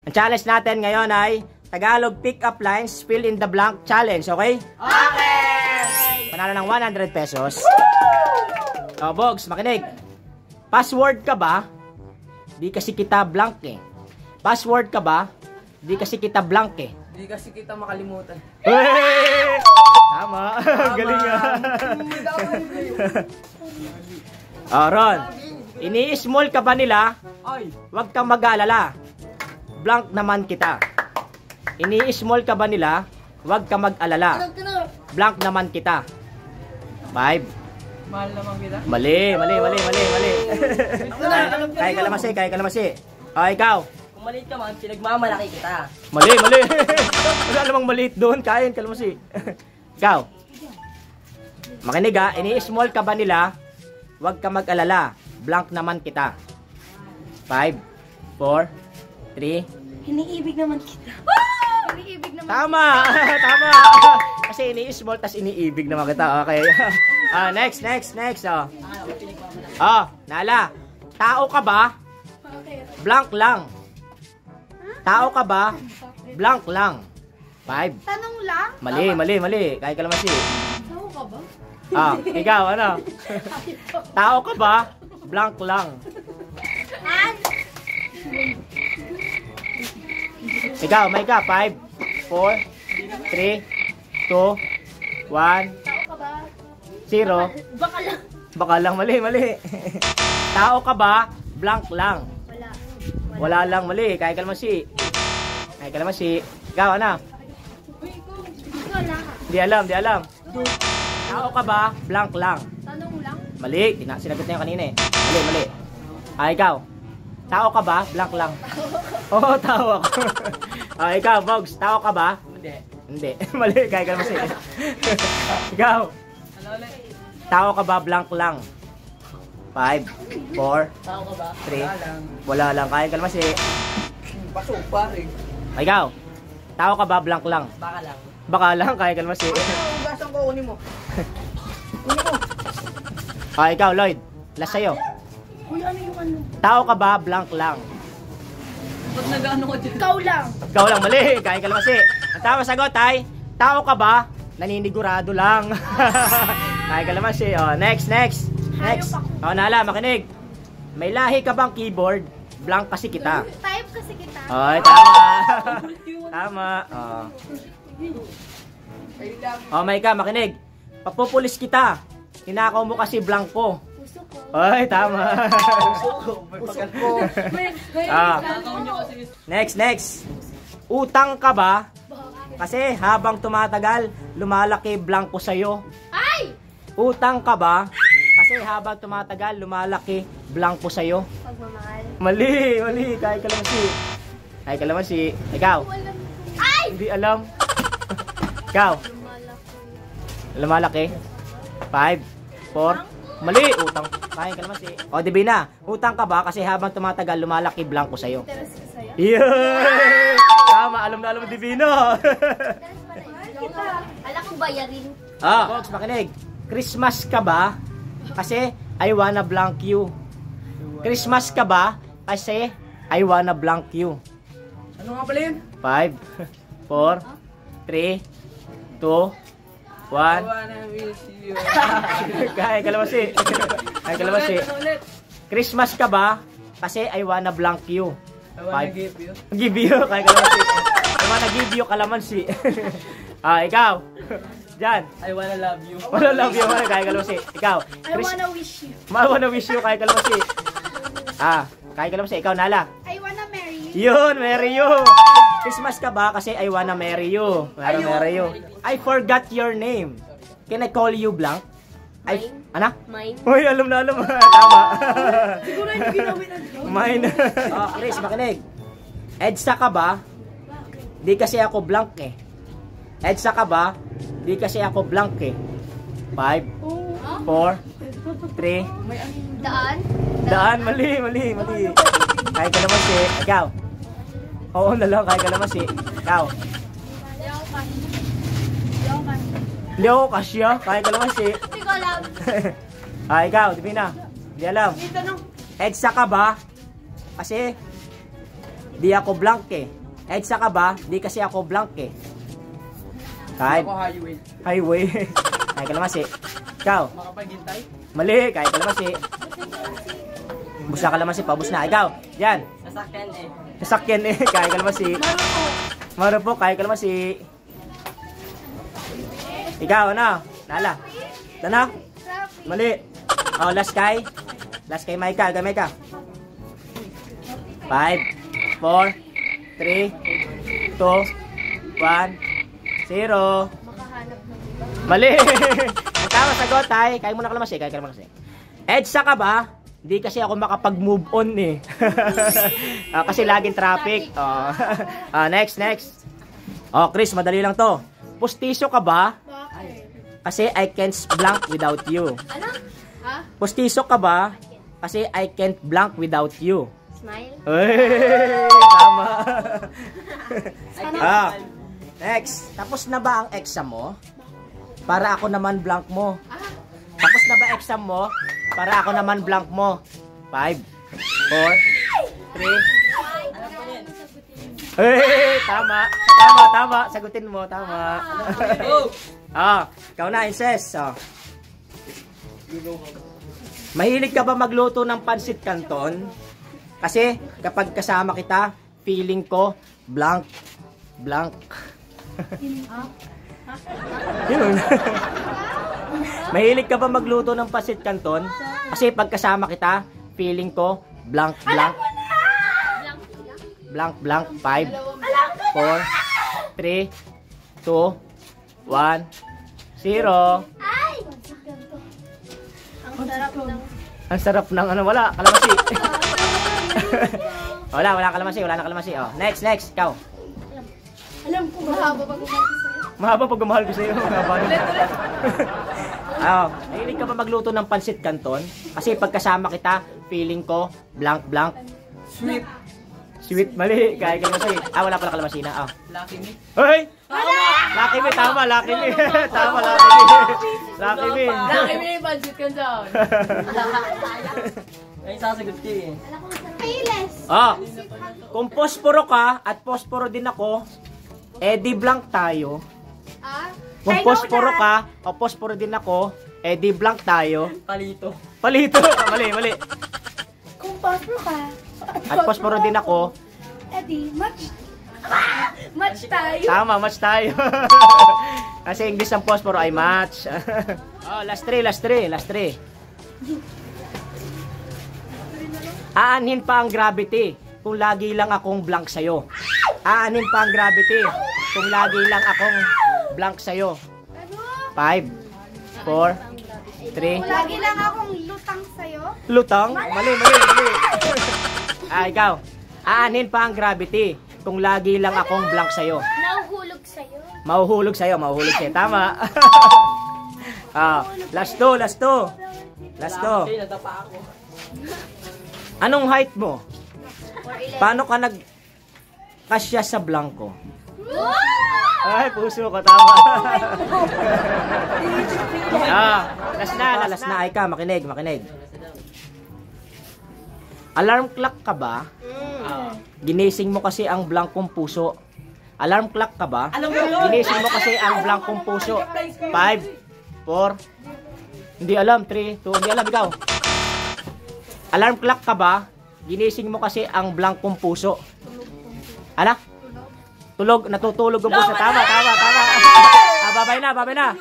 Ang challenge natin ngayon ay Tagalog pick-up lines, fill in the blank challenge, okay? Okay! Panalo ng 100 pesos. O, Bogs, makinig. Password ka ba? Di kasi kita blank eh. Password ka ba? Di kasi kita blank eh. Di kasi kita makalimutan. Hey! Tama. Galing nga. Ron. Ini-small ka ba nila? Ay! Huwag kang mag-aalala. Blank naman kita. Ini-small ka ba nila? Huwag kang mag-alala. Blank naman kita. 5. Mahal naman kita. Mali. Kaya kalamasi. O, ikaw. Kung maliit ka man, pinagmamalaki kita. Mali. Wala namang maliit doon. Kaya kalamasi. Ikaw. Makinig ha. Ini-small ka ba nila? Huwag kang mag-alala. Blank naman kita. 5, 4, 3. Iniibig naman kita. Iniibig naman. Tama. Kasi ini-small tas iniibig naman kita. Okay. Next. Nala. Tao ka ba? Blank lang. Tao ka ba? Blank lang. 5. Tanong lang? Mali. Kaya kalamasi. Tao ka ba? Ikaw, ano? Tao ka ba? Blank lang. Ikaw, may ka. 5, 4, 3, 2, 1, 0. Baka lang. Mali. Tao ka ba? Blank lang. Wala lang. Mali. Kaya kalamasi. Ikaw, ano? Di alam. Tao ka ba? Blank lang. Tanong lang? Mali. Sinagot na yung kanina eh. Mali. Ikaw. Tao ka ba? Blank lang. Oo, tao ako. Ikaw, Bogs. Tao ka ba? Hindi. Mali. Kaya ka naman siya. Ikaw. Tao ka ba? Blank lang. 5, 4, Tao ka ba? 3. Wala lang. Kaya ka naman siya. Pasok pa rin. Ikaw. Tao ka ba? Blank lang. Baka lang. Kaya ka naman siya. Ugasan ko, unin mo. Ikaw, Lloyd. Last sa'yo. Uy, ano yung ano? Tao ka ba? Blank lang. Ba't nag-ano ka dyan? Ikaw lang. Ikaw lang, mali. Kaya ka naman siya. Ang tama sagot ay, tao ka ba? Naninigurado lang. Kaya ka naman siya. Next. Nala, makinig. May lahi ka bang keyboard? Blank kasi kita. Type kasi kita. Ay, tama. May ka, makinig. Papupulis kita. Tinakaw mo kasi blank ko. Puso ko. Ay, tama. Puso ko. Next. Utang ka ba? Kasi habang tumatagal, lumalaki blank ko sa'yo. Ay! Utang ka ba? Kasi habang tumatagal, lumalaki blank ko sa'yo. Pagmamahal. Mali. Kaya ka naman si. Ikaw. Ay! Hindi alam. Ikaw. Lumalaki. 5, 4. Mali. Utang. Kaya ka naman si. O, Divina. Utang ka ba? Kasi habang tumatagal, lumalaki blank ko sa'yo. Interes ko sa'yo. Yeah! Tama. Alam na Divina. Alam ko bayarin. Box, makinig. Christmas ka ba? Kasi I wanna blank you. Christmas ka ba? Kasi I wanna blank you. Ano nga pala yun? 5, 4, 3, 2, 1. I wanna wish you. Kaya kalamasi. Christmas ka ba? Kasi I wanna blank you. I wanna give you. Give you. Kaya kalamasi. I wanna give you kalamansi. Ikaw. Diyan. I wanna love you. Wanna love you. Kaya kalamasi. Ikaw. I wanna wish you. I wanna wish you. Kaya kalamasi. Kaya kalamasi. Ikaw, Nala. I wanna marry you. Yun, marry you. Christmas ka ba? Kasi I wanna marry you. I forgot your name. Can I call you blank? Ano? Mine. Uy, alam na. Tama. Siguro hindi ginawin ang Mine. Chris, makinig. EDSA ka ba? Di kasi ako blank eh. EDSA ka ba? Di kasi ako blank eh. 5, 4, 3. Daan, mali. Kaya ka naman si. Ikaw. Oo na lang, kaya ka naman si. Ikaw. Hindi ako kasya. Kaya ka naman si. Hindi ko alam. Ikaw, Divina. Hindi alam. EDSA ka ba? Kasi Di ako blank eh. EDSA ka ba? Di kasi ako blank eh. 5. Ako highway. Highway. Kaya kalamansi. Ikaw. Makapaghintay. Mali. Kaya kalamansi. Bus na kalamansi. Paubos na. Ikaw. Yan. Sasakyan eh. Sasakyan eh. Kaya kalamansi. Marupok. Kaya kalamansi. Ikaw, ano? Nala. Ano? Mali. Oh, last kay. Last kay Maika. Gamay ka. 5, 4, 3, 2, 1, 0. Mali. Ang tama sagot ay, kaya mo na kalamansi. Kaya kalamansi. EDSA ka ba? Hindi kasi ako makapag-move on eh. Kasi laging traffic. Oh. Next. Oh, Chris, madali lang to. Pustiso ka ba? Kasi I can't blank without you. Ano? Ha? Pustiso ka ba? Kasi I can't blank without you. Smile? Hey, tama. Next. Tapos na ba ang exam mo? Para ako naman blank mo. Tapos na ba exam mo? Para ako naman blank mo. 5, 4, 3. Hey, tama. Sagutin mo, tama. Ikaw na, Inces. Mahilig ka ba magluto ng pansit canton? Kasi kapag kasama kita, feeling ko blank. Yun. Mahilig ka ba magluto ng pansit canton? Kasi pag kasama kita, feeling ko blank. 5, 4, 3, 2, 1, 0. Ang sarap ng ano, wala, kalamansi. wala kalamansi. Oh, next, ikaw. Alam ko, mahaba pag umati sa'yo. Mahaba pag umahal ko sa'yo. Mahilig ka ba magluto ng pansit canton? Kasi pag kasama kita, feeling ko blank. Sweet, mali. Kaya kalamansi. Wala pala kalamansi na. Lucky me. Hoy! Lucky me, tama, Lucky me. Lucky me. Lucky me, budget ka dyan. Ay, sasagot ka eh. Payless. Kung posporo ka at posporo din ako, di blank tayo. Kung posporo ka o posporo din ako, di blank tayo. Palito. Mali. Kung posporo ka, At posporo din ako. di match tayo. Tama, match tayo. Kasi English ng posporo ay match. Last 3. Aanhin pa ang gravity kung lagi lang akong blank sa'yo. Aanhin pa ang gravity kung lagi lang akong blank sa'yo. 5, 4, 3. Lagi lang akong lutang sa'yo. Lutang? Mali. Ikaw. Aanhin pa ang gravity kung lagi lang akong blank sa'yo. Nahuhulog sa'yo. Mahuhulog sa'yo. Tama. Last 2. Lucky, natapa ako. Anong height mo? Paano ka kasya sa blanco? Ay, puso ko, tama. Last na. Ay ka, makinig. Alarm clock ka ba? Ginising mo kasi ang blankong puso. Alarm clock ka ba? Ginising mo kasi ang blankong puso. 5, 4, hindi alam, 3, 2, hindi alam, ikaw. Alarm clock ka ba? Ginising mo kasi ang blankong puso. Ala? Natutulog ang puso. Tama. Babay na.